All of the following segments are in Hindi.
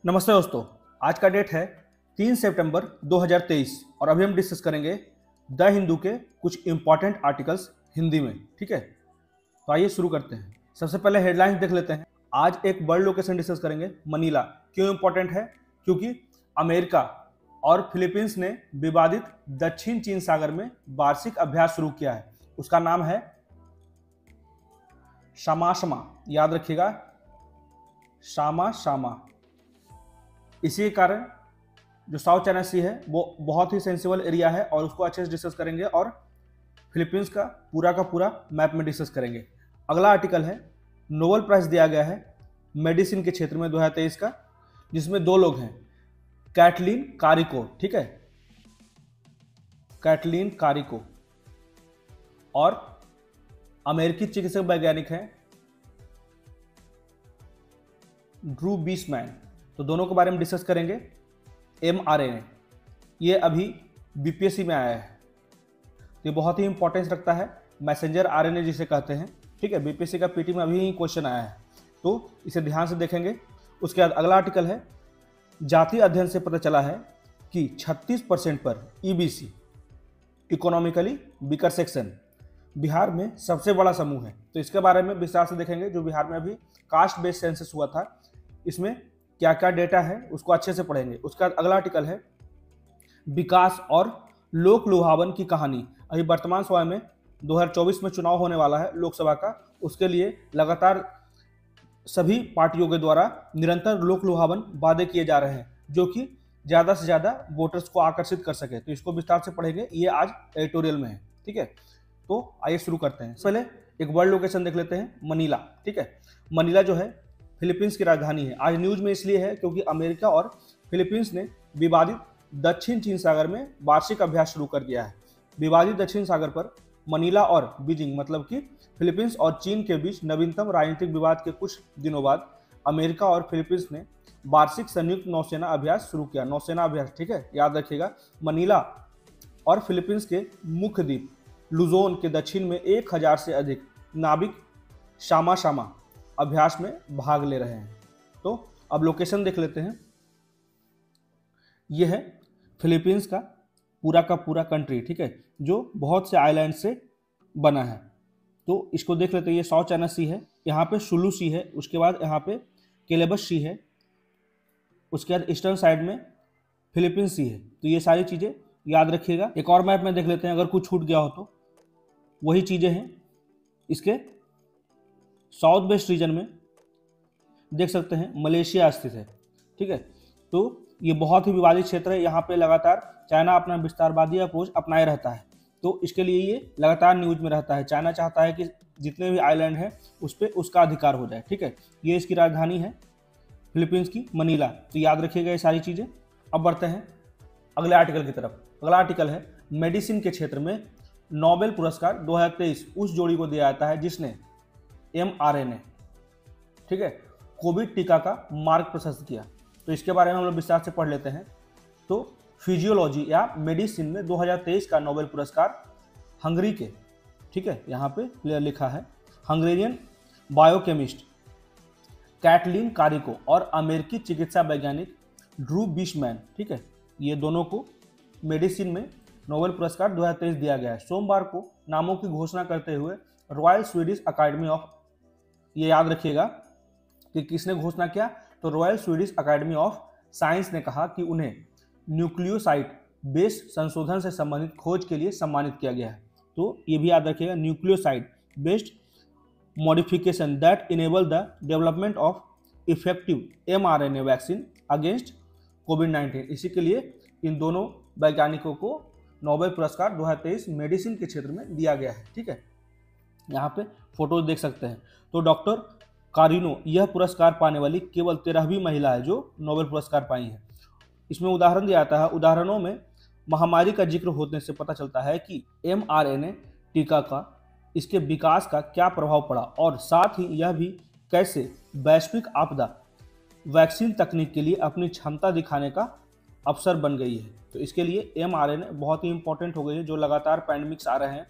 नमस्ते दोस्तों। आज का डेट है 3 सितंबर 2023 और अभी हम डिस्कस करेंगे द हिंदू के कुछ इंपॉर्टेंट आर्टिकल्स हिंदी में। ठीक है, तो आइए शुरू करते हैं। सबसे पहले हेडलाइंस देख लेते हैं। आज एक वर्ल्ड लोकेशन डिस्कस करेंगे, मनीला। क्यों इंपॉर्टेंट है? क्योंकि अमेरिका और फिलीपींस ने विवादित दक्षिण चीन सागर में वार्षिक अभ्यास शुरू किया है। उसका नाम है शामा, याद रखिएगा, शामा। इसी के कारण जो साउथ चाइना सी है वो बहुत ही सेंसिबल एरिया है और उसको अच्छे से डिस्कस करेंगे और फिलीपींस का पूरा मैप में डिस्कस करेंगे। अगला आर्टिकल है, नोबेल प्राइज दिया गया है मेडिसिन के क्षेत्र में 2023 का, जिसमें दो लोग हैं, कैटलीन कारिको। ठीक है, कैटलीन कारिको और अमेरिकी चिकित्सक वैज्ञानिक हैं ड्रू बीसमैन। तो दोनों के बारे में डिस्कस करेंगे। mRNA ये अभी बीपीएससी में आया है, तो ये बहुत ही इंपॉर्टेंस रखता है, मैसेंजर आरएनए जिसे कहते हैं। ठीक है, बीपीएससी का पीटी में अभी ही क्वेश्चन आया है, तो इसे ध्यान से देखेंगे। उसके बाद अगला आर्टिकल है, जाति अध्ययन से पता चला है कि 36% पर EBC, economically weaker section, Bihar में सबसे बड़ा समूह है। तो इसके बारे में विस्तार से देखेंगे। जो बिहार में अभी कास्ट बेस्ड सेंसस हुआ था, इसमें क्या क्या डेटा है उसको अच्छे से पढ़ेंगे। उसका अगला आर्टिकल है, विकास और लोक लुभावन की कहानी। अभी वर्तमान समय में 2024 में चुनाव होने वाला है लोकसभा का, उसके लिए लगातार सभी पार्टियों के द्वारा निरंतर लोक लुभावन वादे किए जा रहे हैं, जो कि ज़्यादा से ज़्यादा वोटर्स को आकर्षित कर सके। तो इसको विस्तार से पढ़ेंगे, ये आज एडिटोरियल में है। ठीक है, तो आइए शुरू करते हैं। पहले एक वर्ल्ड लोकेशन देख लेते हैं, मनीला। ठीक है, मनीला जो है फिलीपींस की राजधानी है। आज न्यूज में इसलिए है क्योंकि अमेरिका और फिलीपींस ने विवादित दक्षिण चीन सागर में वार्षिक अभ्यास शुरू कर दिया है। विवादित दक्षिण सागर पर मनीला और बीजिंग, मतलब कि फिलीपींस और चीन के बीच नवीनतम राजनीतिक विवाद के कुछ दिनों बाद अमेरिका और फिलीपींस ने वार्षिक संयुक्त नौसेना अभ्यास शुरू किया। नौसेना अभ्यास, ठीक है, याद रखिएगा। मनीला और फिलीपींस के मुख्य द्वीप लुजोन के दक्षिण में 1000 से अधिक नाविक शामा अभ्यास में भाग ले रहे हैं। तो अब लोकेशन देख लेते हैं। यह है फिलीपींस का पूरा कंट्री। ठीक है, जो बहुत से आइलैंड से बना है। तो इसको देख लेते हैं। ये साउथ चाइना सी है, यहाँ पे सुलू सी है, उसके बाद यहाँ पे केलेबस सी है, उसके बाद ईस्टर्न साइड में फिलीपींस सी है। तो ये सारी चीज़ें याद रखिएगा। एक और मैप में देख लेते हैं, अगर कुछ छूट गया हो तो। वही चीज़ें हैं इसके साउथ वेस्ट रीजन में, देख सकते हैं मलेशिया स्थित है। ठीक है, तो ये बहुत ही विवादित क्षेत्र है। यहाँ पे लगातार चाइना अपना विस्तारवादी अप्रोच अपनाए रहता है, तो इसके लिए ये लगातार न्यूज में रहता है। चाइना चाहता है कि जितने भी आइलैंड हैं उस पर उसका अधिकार हो जाए। ठीक है, ये इसकी राजधानी है फिलीपींस की, मनीला। तो याद रखिएगा ये सारी चीज़ें। अब बढ़ते हैं अगले आर्टिकल की तरफ। अगला आर्टिकल है, मेडिसिन के क्षेत्र में नोबेल पुरस्कार 2023 उस जोड़ी को दिया जाता है जिसने mRNA, ठीक है, कोविड टीका का मार्ग प्रशस्त किया। तो इसके बारे में हम लोग विस्तार से पढ़ लेते हैं। तो फिजियोलॉजी या मेडिसिन में 2023 का नोबेल पुरस्कार हंगरी के, ठीक है, यहाँ पे लिखा है, हंगेरियन बायोकेमिस्ट कैटलीन कारिको और अमेरिकी चिकित्सा वैज्ञानिक ड्रू बीसमैन, ठीक है, ये दोनों को मेडिसिन में नोबेल पुरस्कार 2023 दिया गया है। सोमवार को नामों की घोषणा करते हुए रॉयल स्वीडिश अकेडमी ऑफ, ये याद रखिएगा कि किसने घोषणा किया, तो royal Swedish academy of science ने कहा कि उन्हें न्यूक्लियोसाइड बेस्ड संशोधन से संबंधित खोज के लिए सम्मानित किया गया है। तो ये भी याद रखिएगा, nucleoside based modification that enable the development of effective mRNA vaccine against कोविड-19। इसी के लिए इन दोनों वैज्ञानिकों को नोबेल पुरस्कार 2023 मेडिसिन के क्षेत्र में दिया गया है। ठीक है, यहाँ पे फोटो देख सकते हैं। तो डॉक्टर कारिनो यह पुरस्कार पाने वाली केवल 13वीं महिला है जो नोबेल पुरस्कार पाई है। इसमें उदाहरण दिया जाता है। उदाहरणों में महामारी का जिक्र होने से पता चलता है कि mRNA टीका का, इसके विकास का क्या प्रभाव पड़ा और साथ ही यह भी कैसे वैश्विक आपदा वैक्सीन तकनीक के लिए अपनी क्षमता दिखाने का अवसर बन गई है। तो इसके लिए mRNA बहुत ही इंपॉर्टेंट हो गई है। जो लगातार पैंडमिक्स आ रहे हैं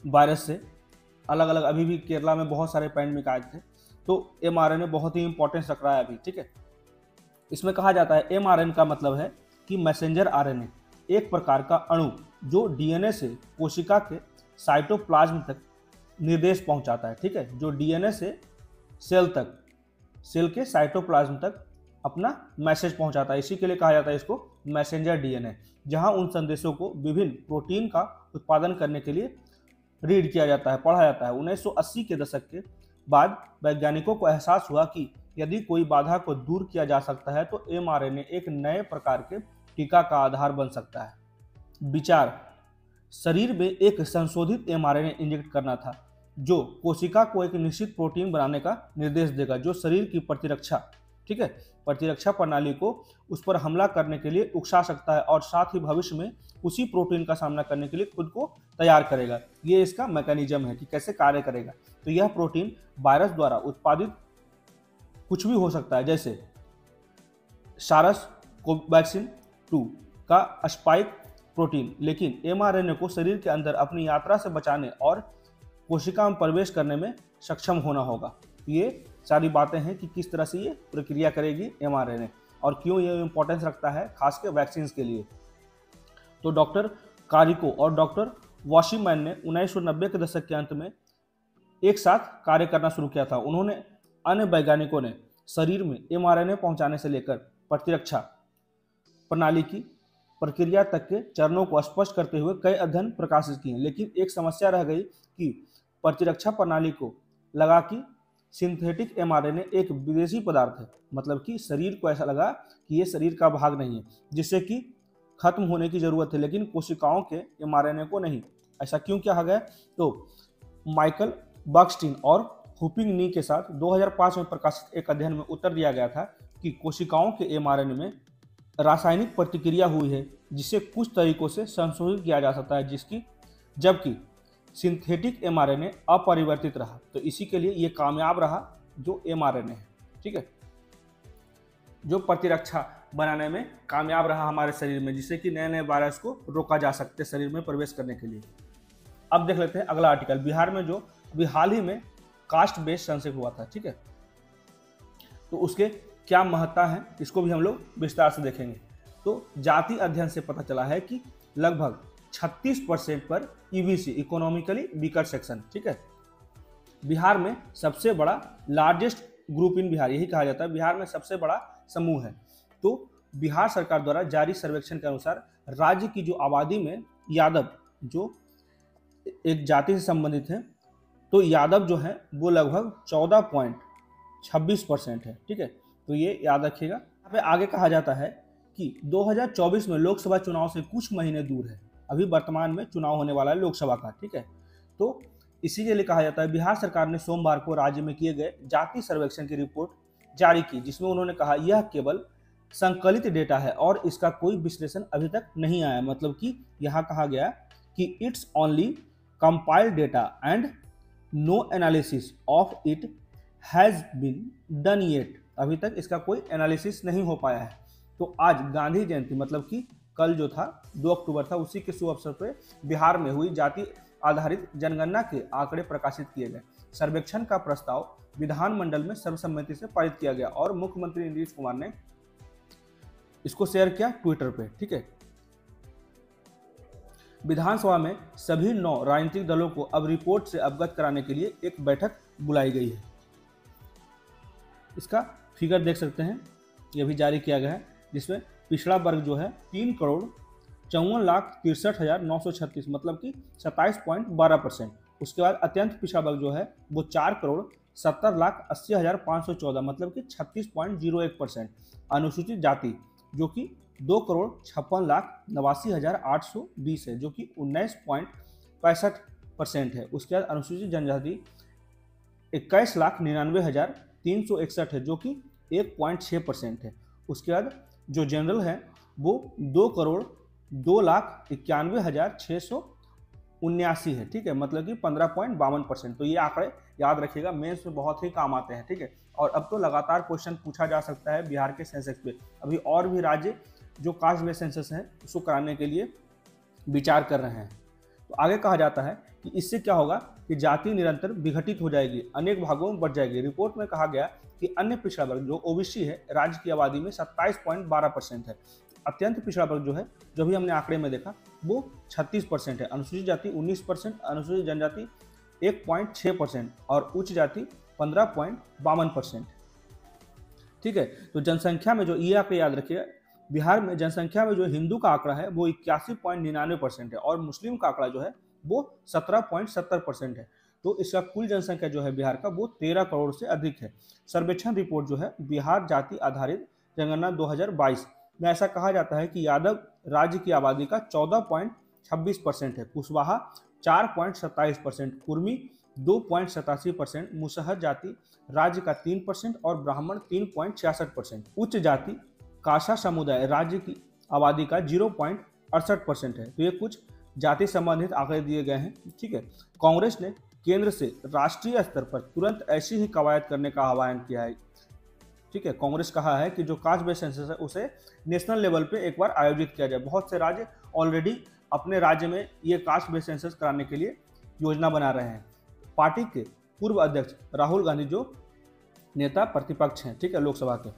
वायरस से, अलग अलग, अभी भी केरला में बहुत सारे पैंडमिक आए थे, तो mRNA बहुत ही इंपॉर्टेंस रख रहा है अभी। ठीक है, इसमें कहा जाता है mRNA का मतलब है कि मैसेंजर आरएनए, एक प्रकार का अणु जो डीएनए से कोशिका के साइटोप्लाज्म तक निर्देश पहुंचाता है। ठीक है, जो डीएनए से सेल तक, सेल के साइटोप्लाज्म तक अपना मैसेज पहुंचाता है, इसी के लिए कहा जाता है इसको मैसेंजर डीएनए, जहां उन संदेशों को विभिन्न प्रोटीन का उत्पादन करने के लिए रीड किया जाता है, पढ़ा जाता है। 1980 के दशक के बाद वैज्ञानिकों को एहसास हुआ कि यदि कोई बाधा को दूर किया जा सकता है तो mRNA एक नए प्रकार के टीका का आधार बन सकता है। विचार, शरीर में एक संशोधित mRNA इंजेक्ट करना था जो कोशिका को एक निश्चित प्रोटीन बनाने का निर्देश देगा, जो शरीर की प्रतिरक्षा, ठीक है, प्रतिरक्षा प्रणाली को उस पर हमला करने के लिए उकसा सकता है और साथ ही भविष्य में उसी प्रोटीन का सामना करने के लिए खुद को तैयार करेगा। ये इसका मैकेनिज्म है कि कैसे कार्य करेगा। तो यह प्रोटीन वायरस द्वारा उत्पादित कुछ भी हो सकता है, जैसे सारस कोवैक्सीन 2 का स्पाइक प्रोटीन, लेकिन mRNA को शरीर के अंदर अपनी यात्रा से बचाने और कोशिका में प्रवेश करने में सक्षम होना होगा। ये सारी बातें हैं कि किस तरह से ये प्रक्रिया करेगी mRNA और क्यों ये इंपॉर्टेंस रखता है खासकर वैक्सीन के लिए। तो डॉक्टर कारिको और डॉक्टर वॉशिमैन ने 1990 के दशक के अंत में एक साथ कार्य करना शुरू किया था। उन्होंने अन्य वैज्ञानिकों ने शरीर में mRNA पहुंचाने से लेकर प्रतिरक्षा प्रणाली की प्रक्रिया तक के चरणों को स्पष्ट करते हुए कई अध्ययन प्रकाशित किए, लेकिन एक समस्या रह गई कि प्रतिरक्षा प्रणाली को लगा कि सिंथेटिक mRNA एक विदेशी पदार्थ है, मतलब कि शरीर को ऐसा लगा कि ये शरीर का भाग नहीं है, जिससे कि खत्म होने की जरूरत है, लेकिन कोशिकाओं के mRNA को नहीं। ऐसा क्यों कहा गया? तो माइकल बक्सटीन और हुपिंग नी के साथ 2005 में प्रकाशित एक अध्ययन में उत्तर दिया गया था कि कोशिकाओं के mRNA में रासायनिक प्रतिक्रिया हुई है जिसे कुछ तरीकों से संशोधित किया जा सकता है, जबकि सिंथेटिक mRNA अपरिवर्तित रहा। तो इसी के लिए ये कामयाब रहा जो mRNA है, ठीक है, जो प्रतिरक्षा बनाने में कामयाब रहा हमारे शरीर में, जिससे कि नए नए वायरस को रोका जा सकते शरीर में प्रवेश करने के लिए। अब देख लेते हैं अगला आर्टिकल। बिहार में जो अभी हाल ही में कास्ट बेस्ड सेंसस हुआ था, ठीक है, तो उसके क्या महत्ता है इसको भी हम लोग विस्तार से देखेंगे। तो जाति अध्ययन से पता चला है कि लगभग 36% पर ईबीसी, इकोनॉमिकली वीकर सेक्शन, ठीक है, बिहार में सबसे बड़ा लार्जेस्ट ग्रुप इन बिहार, यही कहा जाता है बिहार में सबसे बड़ा समूह है। तो बिहार सरकार द्वारा जारी सर्वेक्षण के अनुसार राज्य की जो आबादी में यादव जो एक जाति से संबंधित है, तो यादव जो है वो लगभग 14.26% है, ठीक है, तो ये याद रखिएगा। यहाँ पे आगे कहा जाता है कि 2024 में लोकसभा चुनाव से कुछ महीने दूर है, अभी वर्तमान में चुनाव होने वाला है लोकसभा का, ठीक है। तो इसी के लिए कहा जाता है बिहार सरकार ने सोमवार को राज्य में किए गए जाति सर्वेक्षण की रिपोर्ट जारी की, जिसमें उन्होंने कहा यह केवल संकलित डेटा है और इसका कोई विश्लेषण अभी तक नहीं आया। मतलब कि यहाँ कहा गया कि it's only compiled data and no analysis of it has been done yet, अभी तक इसका कोई एनालिसिस नहीं हो पाया है। तो आज गांधी जयंती, मतलब कि कल जो था 2 अक्टूबर था, उसी के शुभ अवसर पर बिहार में हुई जाति आधारित जनगणना के आंकड़े प्रकाशित किए गए। सर्वेक्षण का प्रस्ताव विधानमंडल में सर्वसम्मति से पारित किया गया और मुख्यमंत्री नीतीश कुमार ने इसको शेयर किया ट्विटर पे, ठीक है। विधानसभा में सभी 9 राजनीतिक दलों को अब रिपोर्ट से अवगत कराने के लिए एक बैठक बुलाई गई है। इसका फिगर देख सकते हैं, यह भी जारी किया गया है, जिसमें पिछड़ा वर्ग जो है 3,54,63,936, मतलब कि 27.12%। उसके बाद अत्यंत पिछड़ा वर्ग जो है वो 4,70,80,514, मतलब कि 36.01%। अनुसूचित जाति जो कि 2,56,89,820 है, जो कि 19.65% है। उसके बाद अनुसूचित जनजाति 21,99,361 है, जो कि 1.6% है। उसके बाद जो जनरल है वो 2,02,91,679 है, ठीक है, मतलब कि 15.52%। तो ये आंकड़े याद रखिएगा, मेंस में बहुत ही काम आते हैं, ठीक है। और अब तो लगातार क्वेश्चन पूछा जा सकता है बिहार के सेंसस पे। अभी और भी राज्य जो कास्ट बेस्ड सेंसस हैं उसको कराने के लिए विचार कर रहे हैं। तो आगे कहा जाता है कि इससे क्या होगा कि जाति निरंतर विघटित हो जाएगी, अनेक भागों में बढ़ जाएगी। रिपोर्ट में कहा गया कि अन्य पिछड़ा वर्ग जो ओबीसी है राज्य की आबादी में 27.12% है। अत्यंत पिछड़ा वर्ग जो है, जो भी हमने आंकड़े में देखा, वो 36% है। अनुसूचित जाति 19%, अनुसूचित जनजाति 1.6% और उच्च जाति 15.52%। ठीक है, तो जनसंख्या में जो ये आंकड़े याद रखिए, बिहार में जनसंख्या में जो हिंदू का आंकड़ा है वो 81.99% है और मुस्लिम का आंकड़ा जो है वो 17.70% है। तो इसका कुल जनसंख्या जो है बिहार का वो 13 करोड़ से अधिक है। सर्वेक्षण रिपोर्ट जो है बिहार जाति आधारित जनगणना 2022 में ऐसा कहा जाता है कि यादव राज्य की आबादी का 14.26% है, कुशवाहा 4.27%, कुर्मी 2.87%, मुसहर जाति राज्य का 3% और ब्राह्मण 3.66%। उच्च जाति काशा समुदाय राज्य की आबादी का 0.68% है। तो ये कुछ जाति संबंधित आंकड़े दिए गए हैं। ठीक है, कांग्रेस ने केंद्र से राष्ट्रीय स्तर पर तुरंत ऐसी ही कवायद करने का आह्वान किया है। ठीक है, कांग्रेस कहा है कि जो कास्ट बेस्ड सेंसस है उसे नेशनल लेवल पे एक बार आयोजित किया जाए। बहुत से राज्य ऑलरेडी अपने राज्य में ये कास्ट बेस्ड सेंसस कराने के लिए योजना बना रहे हैं। पार्टी के पूर्व अध्यक्ष राहुल गांधी जो नेता प्रतिपक्ष हैं, ठीक है, लोकसभा के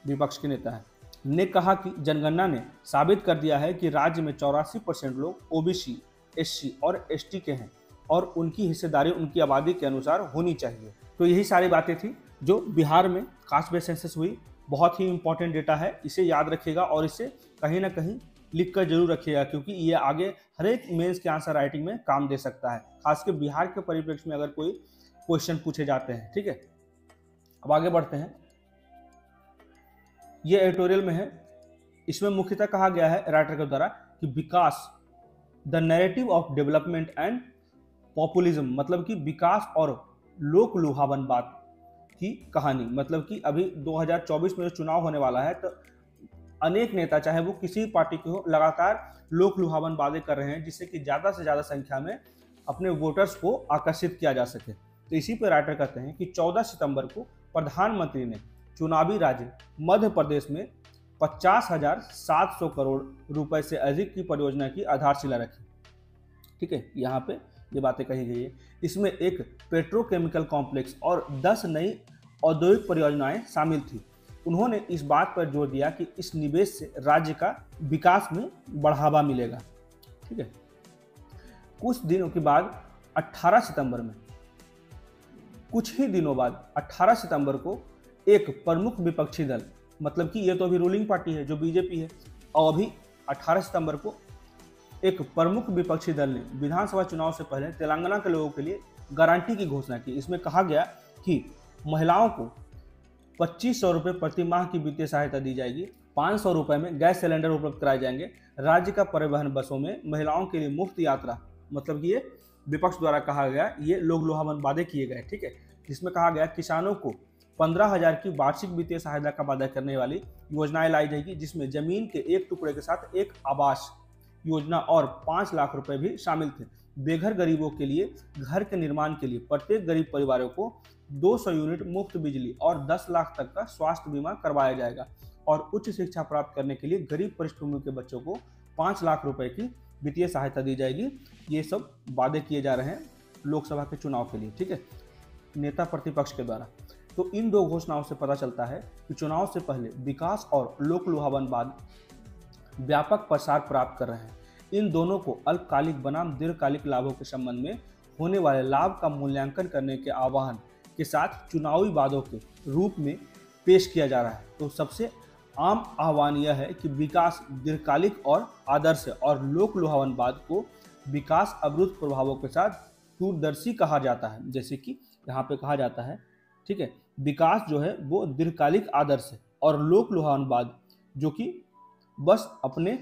विपक्ष के नेता हैं, ने कहा कि जनगणना ने साबित कर दिया है कि राज्य में 84% लोग ओबीसी, एससी और एसटी के हैं और उनकी हिस्सेदारी उनकी आबादी के अनुसार होनी चाहिए। तो यही सारी बातें थी जो बिहार में कास्ट बेस्ड सेंसस हुई। बहुत ही इंपॉर्टेंट डेटा है, इसे याद रखिएगा और इसे कहीं ना कहीं लिख कर जरूर रखिएगा, क्योंकि ये आगे हर एक मेंस के आंसर राइटिंग में काम दे सकता है, खासकर बिहार के परिप्रेक्ष्य में अगर कोई क्वेश्चन पूछे जाते हैं। ठीक है, अब आगे बढ़ते हैं। ये एडिटोरियल में है, इसमें मुख्यतः कहा गया है राइटर के द्वारा कि विकास the narrative of development and populism, मतलब कि विकास और लोक लुभावनवाद की कहानी। मतलब कि अभी 2024 में जो चुनाव होने वाला है तो अनेक नेता, चाहे वो किसी पार्टी के हो, लगातार लोक लुभावन वादे कर रहे हैं जिससे कि ज़्यादा से ज़्यादा संख्या में अपने वोटर्स को आकर्षित किया जा सके। तो इसी पर राइटर कहते हैं कि 14 सितंबर को प्रधानमंत्री ने चुनावी राज्य मध्य प्रदेश में 50,700 करोड़ रुपए से अधिक की परियोजना की आधारशिला रखी। ठीक है, यहाँ पे ये बातें कही गई है। इसमें एक पेट्रोकेमिकल कॉम्प्लेक्स और 10 नई औद्योगिक परियोजनाएं शामिल थी। उन्होंने इस बात पर जोर दिया कि इस निवेश से राज्य का विकास में बढ़ावा मिलेगा। ठीक है, कुछ दिनों के बाद 18 सितंबर में, कुछ ही दिनों बाद 18 सितंबर को एक प्रमुख विपक्षी दल, मतलब कि ये तो अभी रूलिंग पार्टी है जो बीजेपी है, और अभी 18 सितंबर को एक प्रमुख विपक्षी दल ने विधानसभा चुनाव से पहले तेलंगाना के लोगों के लिए गारंटी की घोषणा की। इसमें कहा गया कि महिलाओं को 2500 रुपये प्रति माह की वित्तीय सहायता दी जाएगी, 500 रुपये में गैस सिलेंडर उपलब्ध कराए जाएंगे, राज्य का परिवहन बसों में महिलाओं के लिए मुफ्त यात्रा, मतलब कि ये विपक्ष द्वारा कहा गया, ये लोक लुभावन वादे किए गए। ठीक है, जिसमें कहा गया किसानों को 15,000 की वार्षिक वित्तीय सहायता का वादा करने वाली योजनाएं लाई जाएगी, जिसमें जमीन के एक टुकड़े के साथ एक आवास योजना और 5 लाख रुपए भी शामिल थे। बेघर गरीबों के लिए घर के निर्माण के लिए प्रत्येक गरीब परिवारों को 200 यूनिट मुफ्त बिजली और 10 लाख तक का स्वास्थ्य बीमा करवाया जाएगा और उच्च शिक्षा प्राप्त करने के लिए गरीब पृष्ठभूमि के बच्चों को 5 लाख रुपए की वित्तीय सहायता दी जाएगी। ये सब वादे किए जा रहे हैं लोकसभा के चुनाव के लिए। ठीक है, नेता प्रतिपक्ष के द्वारा। तो इन दो घोषणाओं से पता चलता है कि चुनाव से पहले विकास और लोक लुभावनवाद व्यापक प्रसार प्राप्त कर रहे हैं। इन दोनों को अल्पकालिक बनाम दीर्घकालिक लाभों के संबंध में होने वाले लाभ का मूल्यांकन करने के आह्वान के साथ चुनावी वादों के रूप में पेश किया जा रहा है। तो सबसे आम आह्वान यह है कि विकास दीर्घकालिक और आदर्श है और लोक लुभावनवाद को विकास अवरुद्ध प्रभावों के साथ दूरदर्शी कहा जाता है। जैसे कि यहाँ पे कहा जाता है, ठीक है, विकास जो है वो दीर्घकालिक आदर्श है और लोक लुभावनवाद जो कि बस अपने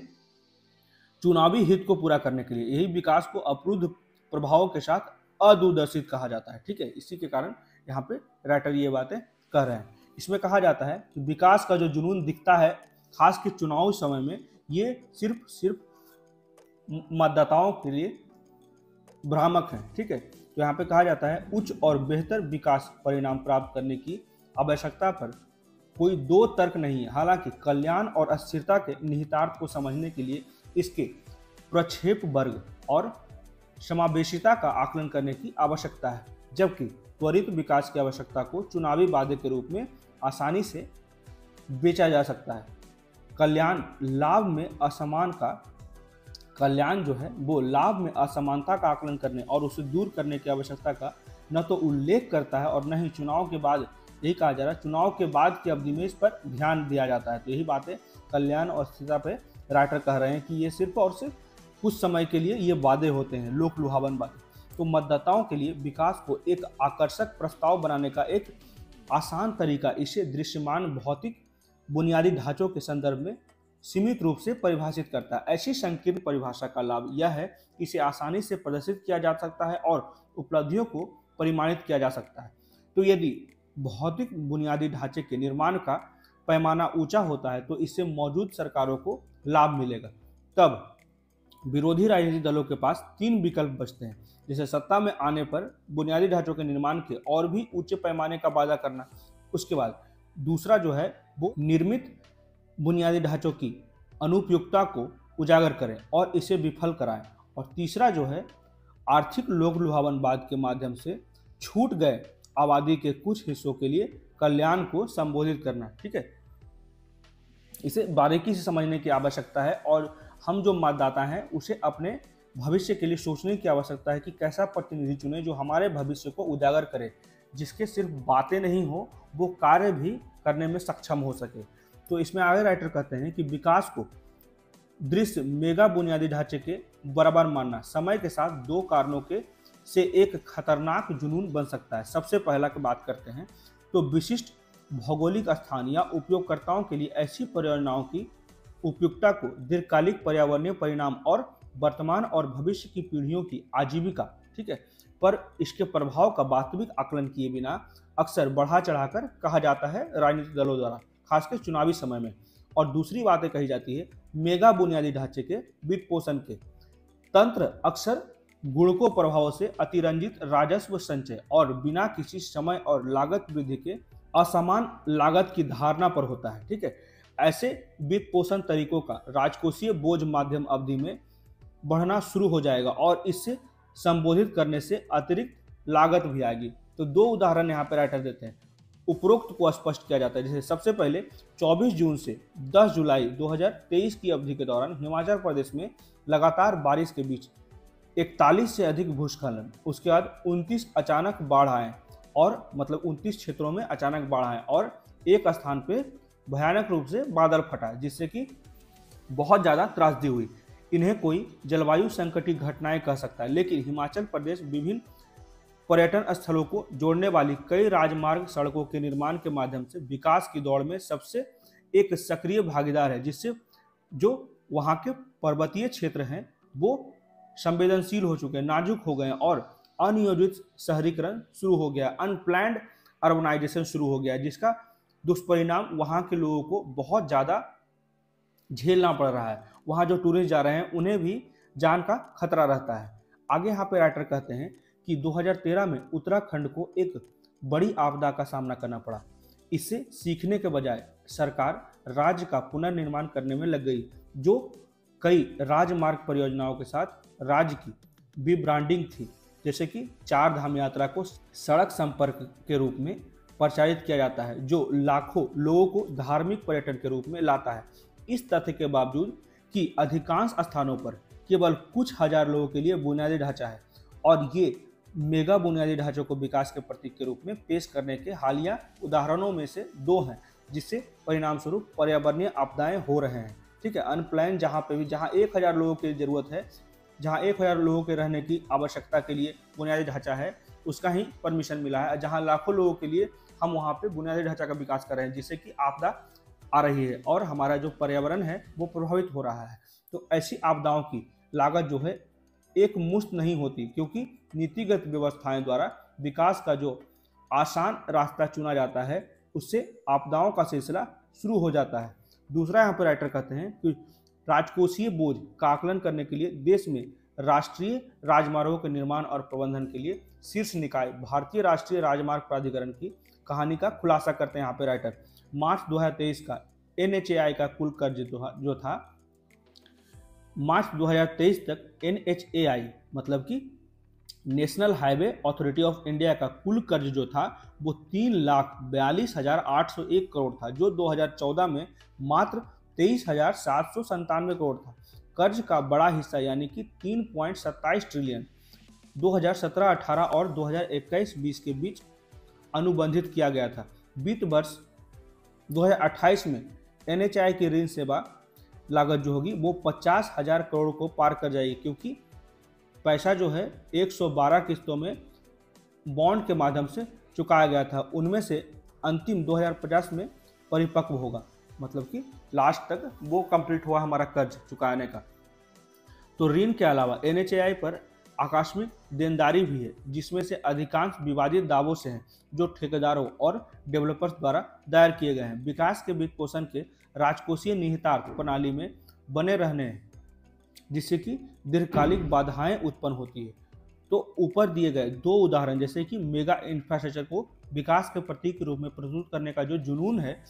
चुनावी हित को पूरा करने के लिए, यही विकास को अवरुद्ध प्रभावों के साथ अदूरदर्शित कहा जाता है। ठीक है, इसी के कारण यहाँ पे राइटर ये बातें कह रहे हैं। इसमें कहा जाता है कि विकास का जो जुनून दिखता है खास के चुनावी समय में, ये सिर्फ मतदाताओं के लिए भ्रामक है। ठीक है, तो यहाँ पे कहा जाता है उच्च और बेहतर विकास परिणाम प्राप्त करने की आवश्यकता पर कोई दो तर्क नहीं है। हालांकि कल्याण और अस्थिरता के निहितार्थ को समझने के लिए इसके प्रक्षेप वर्ग और समावेशिता का आकलन करने की आवश्यकता है, जबकि त्वरित विकास की आवश्यकता को चुनावी वादे के रूप में आसानी से बेचा जा सकता है। कल्याण लाभ में असमान का कल्याण जो है वो लाभ में असमानता का आकलन करने और उसे दूर करने की आवश्यकता का न तो उल्लेख करता है और न ही चुनाव के बाद, यही कहा जा रहा है, चुनाव के बाद की अवधि में इस पर ध्यान दिया जाता है। तो यही बातें कल्याण और स्थिरता पे राइटर कह रहे हैं कि ये सिर्फ और सिर्फ कुछ समय के लिए ये वादे होते हैं, लोक लुभावन वादे। तो मतदाताओं के लिए विकास को एक आकर्षक प्रस्ताव बनाने का एक आसान तरीका इसे दृश्यमान भौतिक बुनियादी ढांचों के संदर्भ में सीमित रूप से परिभाषित करता है। ऐसी संकीर्ण परिभाषा का लाभ यह है कि इसे आसानी से प्रदर्शित किया जा सकता है और उपलब्धियों को परिमाणित किया जा सकता है। तो यदि भौतिक बुनियादी ढांचे के निर्माण का पैमाना ऊंचा होता है तो इससे मौजूद सरकारों को लाभ मिलेगा। तब विरोधी राजनीतिक दलों के पास 3 विकल्प बचते हैं, जैसे सत्ता में आने पर बुनियादी ढांचों के निर्माण के और भी ऊंचे पैमाने का वादा करना, उसके बाद दूसरा जो है वो निर्मित बुनियादी ढांचों की अनुपयुक्तता को उजागर करें और इसे विफल कराएं, और तीसरा जो है आर्थिक लोक लुभावनवाद के माध्यम से छूट गए आबादी के कुछ हिस्सों के लिए कल्याण को संबोधित करना। ठीक है, इसे बारीकी से समझने की आवश्यकता है और हम जो मतदाता हैं उसे अपने भविष्य के लिए सोचने की आवश्यकता है कि कैसा प्रतिनिधि चुने जो हमारे भविष्य को उजागर करे, जिसके सिर्फ बातें नहीं हो वो कार्य भी करने में सक्षम हो सके। तो इसमें आगे राइटर कहते हैं कि विकास को दृश्य मेगा बुनियादी ढांचे के बराबर मानना समय के साथ 2 कारणों के से एक खतरनाक जुनून बन सकता है। सबसे पहला की बात करते हैं तो विशिष्ट भौगोलिक स्थान या उपयोगकर्ताओं के लिए ऐसी परियोजनाओं की उपयुक्तता को दीर्घकालिक पर्यावरणीय परिणाम और वर्तमान और भविष्य की पीढ़ियों की आजीविका, ठीक है, पर इसके प्रभाव का वास्तविक आकलन किए बिना अक्सर बढ़ा चढ़ाकर कहा जाता है राजनीतिक दलों द्वारा, खासकर चुनावी समय में। और दूसरी बातें कही जाती है मेगा बुनियादी ढांचे के वित्त पोषण के तंत्र अक्सर गुणकों प्रभाव से अतिरंजित राजस्व संचय और बिना किसी समय और लागत वृद्धि के असमान लागत की धारणा पर होता है। ठीक है, ऐसे वित्त पोषण तरीकों का राजकोषीय बोझ माध्यम अवधि में बढ़ना शुरू हो जाएगा और इससे संबोधित करने से अतिरिक्त लागत भी आएगी। तो 2 उदाहरण यहाँ पर राइटर देते हैं। उपरोक्त को स्पष्ट किया जाता है, जैसे सबसे पहले 24 जून से 10 जुलाई 2023 की अवधि के दौरान हिमाचल प्रदेश में लगातार बारिश के बीच 41 से अधिक भूस्खलन, उसके बाद 29 अचानक बाढ़ आए और मतलब 29 क्षेत्रों में अचानक बाढ़ आए और एक स्थान पे भयानक रूप से बादल फटा, जिससे कि बहुत ज़्यादा त्रासदी हुई। इन्हें कोई जलवायु संकट घटनाएं कह सकता है, लेकिन हिमाचल प्रदेश विभिन्न पर्यटन स्थलों को जोड़ने वाली कई राजमार्ग सड़कों के निर्माण के माध्यम से विकास की दौड़ में सबसे एक सक्रिय भागीदार है, जिससे जो वहाँ के पर्वतीय क्षेत्र हैं वो संवेदनशील हो चुके हैं, नाजुक हो गए और अनियोजित शहरीकरण शुरू हो गया, अनप्लैंड अर्बनाइजेशन शुरू हो गया, जिसका दुष्परिणाम वहाँ के लोगों को बहुत ज़्यादा झेलना पड़ रहा है। वहाँ जो टूरिस्ट जा रहे हैं उन्हें भी जान का खतरा रहता है। आगे यहाँ पे राइटर कहते हैं कि 2013 में उत्तराखंड को एक बड़ी आपदा का सामना करना पड़ा। इससे सीखने के बजाय सरकार राज्य का पुनर्निर्माण करने में लग गई, जो कई राजमार्ग परियोजनाओं के साथ राज्य की रीब्रांडिंग थी, जैसे कि 4 धाम यात्रा को सड़क संपर्क के रूप में प्रचारित किया जाता है, जो लाखों लोगों को धार्मिक पर्यटन के रूप में लाता है। इस तथ्य के बावजूद कि अधिकांश स्थानों पर केवल कुछ हजार लोगों के लिए बुनियादी ढांचा है और ये मेगा बुनियादी ढांचों को विकास के प्रतीक के रूप में पेश करने के हालिया उदाहरणों में से 2 हैं, जिससे परिणाम स्वरूप पर्यावरणीय आपदाएं हो रहे हैं। ठीक है, अनप्लान जहाँ पे भी जहाँ 1000 लोगों की जरूरत है, जहाँ 1000 लोगों के रहने की आवश्यकता के लिए बुनियादी ढांचा है, उसका ही परमिशन मिला है। जहाँ लाखों लोगों के लिए हम वहाँ पे बुनियादी ढांचा का विकास कर रहे हैं, जिससे कि आपदा आ रही है और हमारा जो पर्यावरण है वो प्रभावित हो रहा है। तो ऐसी आपदाओं की लागत जो है एक मुश्त नहीं होती, क्योंकि नीतिगत व्यवस्थाएं द्वारा विकास का जो आसान रास्ता चुना जाता है उससे आपदाओं का सिलसिला शुरू हो जाता है। दूसरा यहाँ पर राइटर कहते हैं कि राजकोषीय बोझ का आकलन करने के लिए देश में राष्ट्रीय राजमार्गों के निर्माण और प्रबंधन के लिए शीर्ष निकाय भारतीय राष्ट्रीय राजमार्ग प्राधिकरण की कहानी का खुलासा करते हैं यहाँ पे राइटर। मार्च 2023 का NHAI का कुल कर्ज जो था मार्च 2023 तक NHAI मतलब कि national highway authority of India का कुल कर्ज जो था वो 3,42,801 करोड़ था, जो 2014 में मात्र 23,797 करोड़ था। कर्ज का बड़ा हिस्सा यानी कि 3.27 ट्रिलियन 2017-18 और 2021-20 के बीच अनुबंधित किया गया था। वित्त वर्ष 2028 में NHAI की ऋण सेवा लागत जो होगी वो 50,000 करोड़ को पार कर जाएगी, क्योंकि पैसा जो है 112 किस्तों में बॉन्ड के माध्यम से चुकाया गया था। उनमें से अंतिम 2050 में परिपक्व होगा, मतलब कि लास्ट तक वो कंप्लीट हुआ हमारा कर्ज चुकाने का। तो ऋण के अलावा NHAI पर आकस्मिक देनदारी भी है, जिसमें से अधिकांश विवादित दावों से हैं, जो ठेकेदारों और डेवलपर्स द्वारा दायर किए गए हैं। विकास के वित्त पोषण के राजकोषीय निहितार्थ प्रणाली में बने रहने हैं, जिससे कि दीर्घकालिक बाधाएं उत्पन्न होती है। तो ऊपर दिए गए दो उदाहरण, जैसे कि मेगा इंफ्रास्ट्रक्चर को विकास के प्रतीक के रूप में प्रस्तुत करने का जो जुनून है,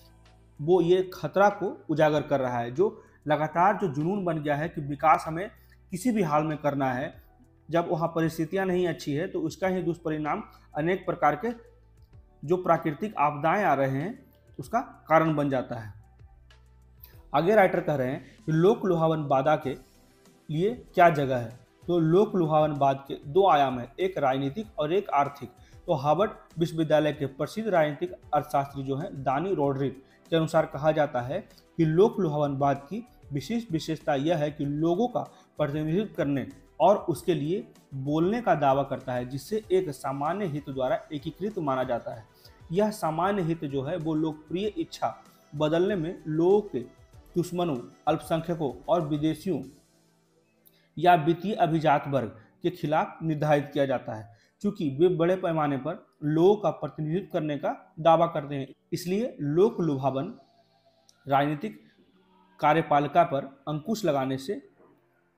वो ये खतरा को उजागर कर रहा है। जो लगातार जो जुनून बन गया है कि विकास हमें किसी भी हाल में करना है, जब वहाँ परिस्थितियाँ नहीं अच्छी है तो उसका ही दुष्परिणाम अनेक प्रकार के जो प्राकृतिक आपदाएं आ रहे हैं उसका कारण बन जाता है। आगे राइटर कह रहे हैं कि लोक लुभावन बाधा के लिए क्या जगह है। तो लोक लुभावनवाद के दो आयाम है, एक राजनीतिक और एक आर्थिक। तो हार्वर्ड विश्वविद्यालय के प्रसिद्ध राजनीतिक अर्थशास्त्री जो है दानी रोड्रिक के अनुसार कहा जाता है कि लोक लुभावनवाद की विशिष्ट विशेषता यह है कि लोगों का प्रतिनिधित्व करने और उसके लिए बोलने का दावा करता है, जिससे एक सामान्य हित द्वारा एकीकृत माना जाता है। यह सामान्य हित जो है वो लोकप्रिय इच्छा बदलने में लोगों के दुश्मनों, अल्पसंख्यकों और विदेशियों या वित्तीय अभिजात वर्ग के खिलाफ निर्धारित किया जाता है, क्योंकि वे बड़े पैमाने पर लोगों का प्रतिनिधित्व करने का दावा करते हैं। इसलिए लोक लुभावन राजनीतिक कार्यपालिका पर अंकुश लगाने से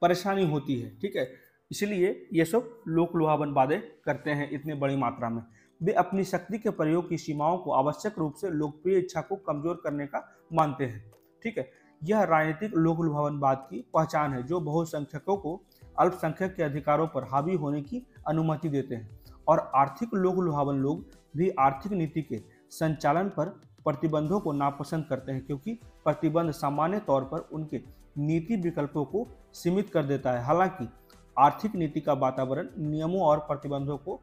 परेशानी होती है। ठीक है, इसलिए ये सब लोक लुभावन वादे करते हैं इतने बड़ी मात्रा में। वे अपनी शक्ति के प्रयोग की सीमाओं को आवश्यक रूप से लोकप्रिय इच्छा को कमजोर करने का मानते हैं। ठीक है, यह राजनीतिक लोक लुभावनवाद की पहचान है, जो बहुसंख्यकों को अल्पसंख्यक के अधिकारों पर हावी होने की अनुमति देते हैं। और आर्थिक लोक लुभावन लोग भी आर्थिक नीति के संचालन पर प्रतिबंधों को नापसंद करते हैं, क्योंकि प्रतिबंध सामान्य तौर पर उनके नीति विकल्पों को सीमित कर देता है। हालांकि आर्थिक नीति का वातावरण नियमों और प्रतिबंधों को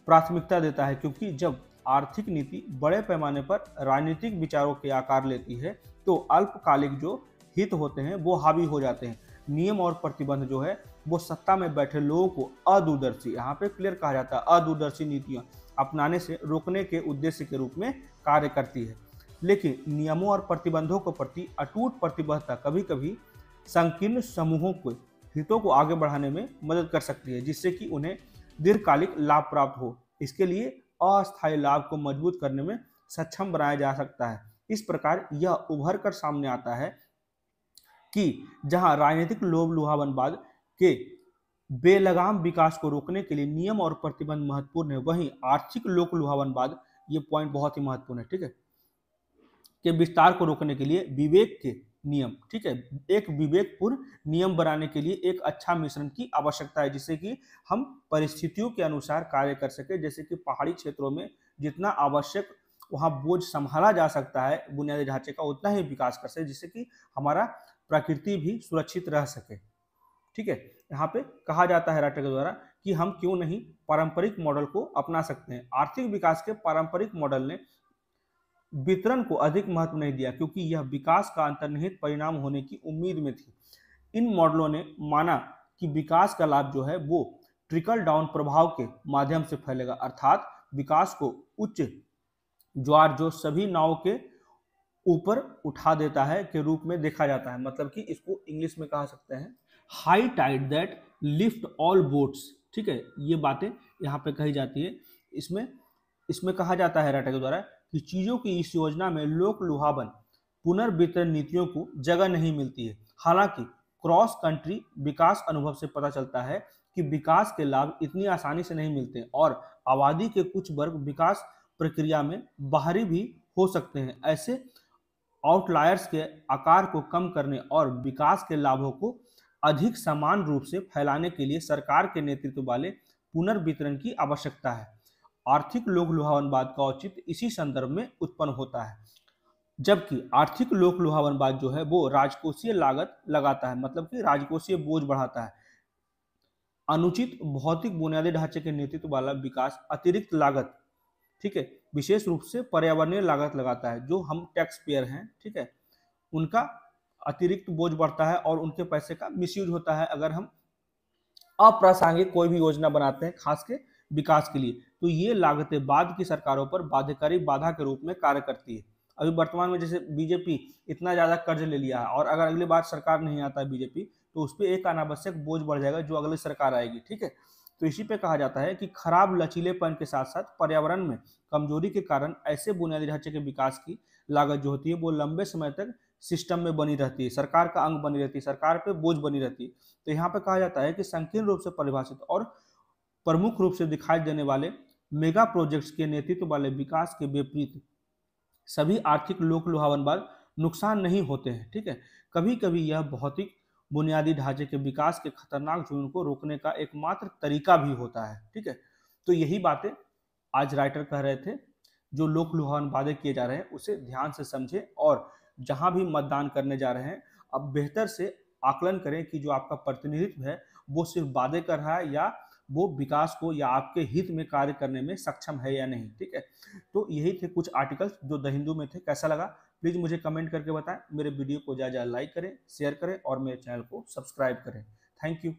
प्राथमिकता देता है, क्योंकि जब आर्थिक नीति बड़े पैमाने पर राजनीतिक विचारों के आकार लेती है तो अल्पकालिक जो हित होते हैं वो हावी हो जाते हैं। नियम और प्रतिबंध जो है वो सत्ता में बैठे लोगों को अदूरदर्शी, यहाँ पे क्लियर कहा जाता है, अदूरदर्शी नीतियाँ अपनाने से रोकने के उद्देश्य के रूप में कार्य करती है। लेकिन नियमों और प्रतिबंधों के प्रति अटूट प्रतिबद्धता कभी कभी संकीर्ण समूहों के हितों को आगे बढ़ाने में मदद कर सकती है, जिससे कि उन्हें दीर्घकालिक लाभ प्राप्त हो। इसके लिए अस्थायी लाभ को मजबूत करने में सक्षम बनाया जा सकता है। इस प्रकार यह उभर कर सामने आता है कि जहां राजनीतिक लोभ लुभावनवाद के बेलगाम विकास को रोकने के लिए नियम और प्रतिबंध महत्वपूर्ण है, वहीं आर्थिक लोक लुभावनवाद, ये पॉइंट बहुत ही महत्वपूर्ण है, ठीक है, के विस्तार को रोकने के लिए विवेक के नियम, ठीक है, एक विवेकपूर्ण नियम बनाने के लिए एक अच्छा मिश्रण की आवश्यकता है, जिससे कि हम परिस्थितियों के अनुसार कार्य कर सके। जैसे कि पहाड़ी क्षेत्रों में जितना आवश्यक वहाँ बोझ संभाला जा सकता है बुनियादी ढांचे का, उतना ही विकास कर सके, जिससे कि हमारा प्रकृति भी सुरक्षित रह सके। ठीक है, यहाँ पे कहा जाता है राइटर के द्वारा कि हम क्यों नहीं पारंपरिक मॉडल को अपना सकते हैं। आर्थिक विकास के पारंपरिक मॉडल ने वितरण को अधिक महत्व नहीं दिया, क्योंकि यह विकास का अंतर्निहित परिणाम होने की उम्मीद में थी। इन मॉडलों ने माना कि विकास का लाभ जो है वो ट्रिकल डाउन प्रभाव के माध्यम से फैलेगा, अर्थात विकास को उच्च ज्वार जो सभी नाव के ऊपर उठा देता है के रूप में देखा जाता है। मतलब कि इसको इंग्लिश में कहा सकते हैं high tide that lift all boats. ठीक है, ये बातें यहाँ पे कही जाती है। इसमें कहा जाता है राइटर के द्वारा कि चीज़ों की इस योजना में लोक लुभावन पुनर्वितरण नीतियों को जगह नहीं मिलती है। हालांकि क्रॉस कंट्री विकास अनुभव से पता चलता है कि विकास के लाभ इतनी आसानी से नहीं मिलते और आबादी के कुछ वर्ग विकास प्रक्रिया में बाहरी भी हो सकते हैं। ऐसे आउटलायर्स के आकार को कम करने और विकास के लाभों को अधिक समान रूप से फैलाने के लिए सरकार के नेतृत्व वाले पुनर्वितरण की आवश्यकता है। आर्थिक लोक लुभावनवाद का औचित्य इसी संदर्भ में उत्पन्न होता है। जबकि आर्थिक लोक लुभावनवाद जो है वो राजकोषीय लागत लगाता है, मतलब कि राजकोषीय बोझ बढ़ाता है। अनुचित भौतिक बुनियादी ढांचे के नेतृत्व वाला विकास अतिरिक्त लागत, ठीक है, विशेष रूप से पर्यावरणीय लागत लगाता है। जो हम टैक्स पेयर हैं, ठीक है, उनका अतिरिक्त बोझ बढ़ता है और उनके पैसे का मिसयूज होता है अगर हम अप्रासंगिक कोई भी योजना बनाते हैं खास के विकास के लिए। तो ये लागतें बाद की सरकारों पर बाध्यकारी बाधा के रूप में कार्य करती है। अभी वर्तमान में जैसे बीजेपी इतना ज्यादा कर्ज ले लिया है और अगर अगली बार सरकार नहीं आता है बीजेपी, तो उस पर एक अनावश्यक बोझ बढ़ जाएगा जो अगली सरकार आएगी, ठीक है। तो इसी पे कहा जाता है कि खराब लचीलेपन के साथ साथ पर्यावरण में कमजोरी के कारण ऐसे बुनियादी ढांचे के विकास की लागत जो होती है वो लंबे समय तक सिस्टम में बनी रहती है, सरकार का अंग बनी रहती है, सरकार पे बोझ बनी रहती है। तो यहाँ पे कहा जाता है कि संकीर्ण रूप से परिभाषित और प्रमुख रूप से दिखाई देने वाले मेगा प्रोजेक्ट्स के नेतृत्व वाले विकास के विपरीत सभी आर्थिक लोक लुभावनवाद नुकसान नहीं होते हैं, ठीक है। कभी कभी यह भौतिक बुनियादी ढांचे के विकास के खतरनाक जुनून को रोकने का एकमात्र तरीका भी होता है, ठीक है। तो यही बातें आज राइटर कह रहे थे। जो लोक लुभावन वादे किए जा रहे हैं उसे ध्यान से समझें और जहां भी मतदान करने जा रहे हैं अब बेहतर से आकलन करें कि जो आपका प्रतिनिधित्व है वो सिर्फ वादे कर रहा है या वो विकास को या आपके हित में कार्य करने में सक्षम है या नहीं, ठीक है। तो यही थे कुछ आर्टिकल्स जो द हिंदू में थे। कैसा लगा प्लीज मुझे कमेंट करके बताएं। मेरे वीडियो को ज़्यादा लाइक करें, शेयर करें और मेरे चैनल को सब्सक्राइब करें। Thank you.